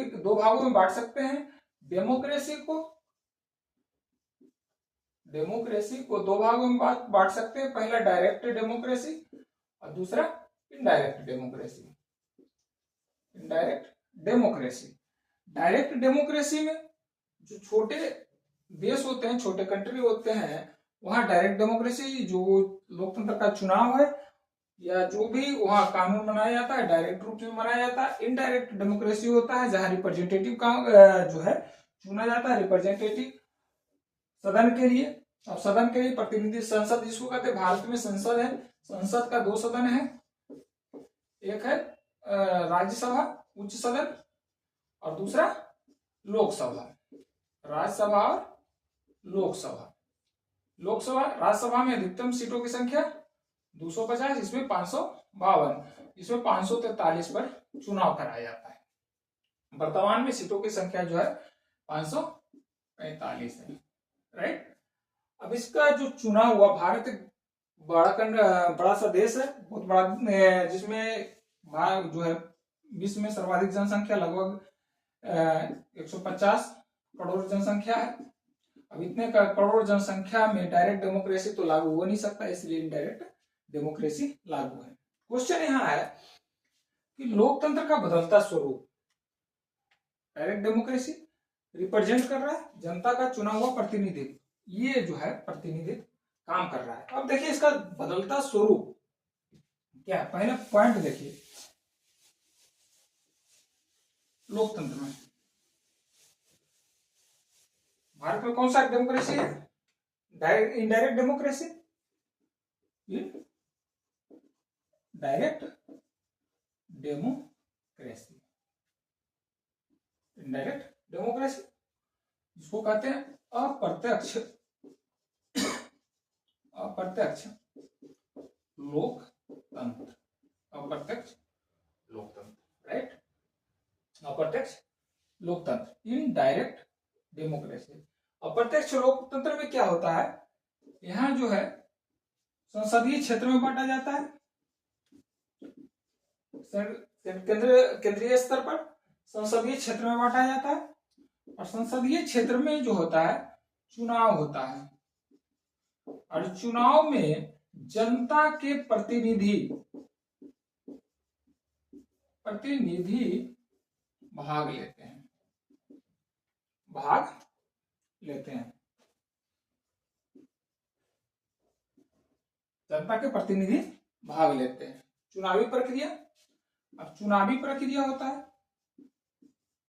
दो भागों में बांट सकते हैं। डेमोक्रेसी को दो भागों में बांट सकते हैं। पहला डायरेक्ट डेमोक्रेसी और दूसरा इनडायरेक्ट डेमोक्रेसी। डायरेक्ट डेमोक्रेसी में जो छोटे देश होते हैं, छोटे कंट्री होते हैं, वहां डायरेक्ट डेमोक्रेसी, जो लोकतंत्र का चुनाव है या जो भी वहां कानून बनाया जाता है, डायरेक्ट रूप में बनाया जाता है। इनडायरेक्ट डेमोक्रेसी होता है जहां रिप्रेजेंटेटिव का जो है चुना जाता है, रिप्रेजेंटेटिव सदन के लिए। अब सदन के लिए प्रतिनिधि संसद जिसको कहते हैं, भारत में संसद है, संसद का दो सदन है, एक है राज्यसभा उच्च सदन और दूसरा लोकसभा। राज्यसभा और लोकसभा राज्यसभा में अधिकतम सीटों की संख्या 250, इसमें 552, इसमें 543 पर चुनाव कराया जाता है। वर्तमान में सीटों की संख्या जो है 545 है, राइट। अब इसका जो चुनाव हुआ, भारत एक बड़ा सा देश है, बहुत बड़ा, जिसमें जो है विश्व में सर्वाधिक जनसंख्या लगभग 150 करोड़ जनसंख्या है। अब इतने करोड़ जनसंख्या में डायरेक्ट डेमोक्रेसी तो लागू हो नहीं सकता, इसलिए इनडायरेक्ट डेमोक्रेसी लागू है। क्वेश्चन यहाँ है कि लोकतंत्र का बदलता स्वरूप, डायरेक्ट डेमोक्रेसी रिप्रेजेंट कर रहा है जनता का चुना हुआ प्रतिनिधित्व, ये जो है प्रतिनिधित्व काम कर रहा है। अब देखिए इसका बदलता स्वरूप क्या है, पहले पॉइंट देखिए। लोकतंत्र में भारत में कौन सा डेमोक्रेसी है? Indirect democracy. Direct democracy, indirect democracy जिसको कहते हैं अप्रत्यक्ष लोकतंत्र, अप्रत्यक्ष लोकतंत्र, राइट। अप्रत्यक्ष लोकतंत्र, इनडायरेक्ट डेमोक्रेसी। अप्रत्यक्ष लोकतंत्र में क्या होता है, यहां जो है संसदीय क्षेत्र में बांटा जाता है, केंद्रीय स्तर पर संसदीय क्षेत्र में बांटा जाता है, और संसदीय क्षेत्र में जो होता है चुनाव होता है, और चुनाव में जनता के प्रतिनिधि भाग लेते हैं, जनता के प्रतिनिधि भाग लेते हैं। चुनावी प्रक्रिया, अब चुनावी प्रक्रिया होता है,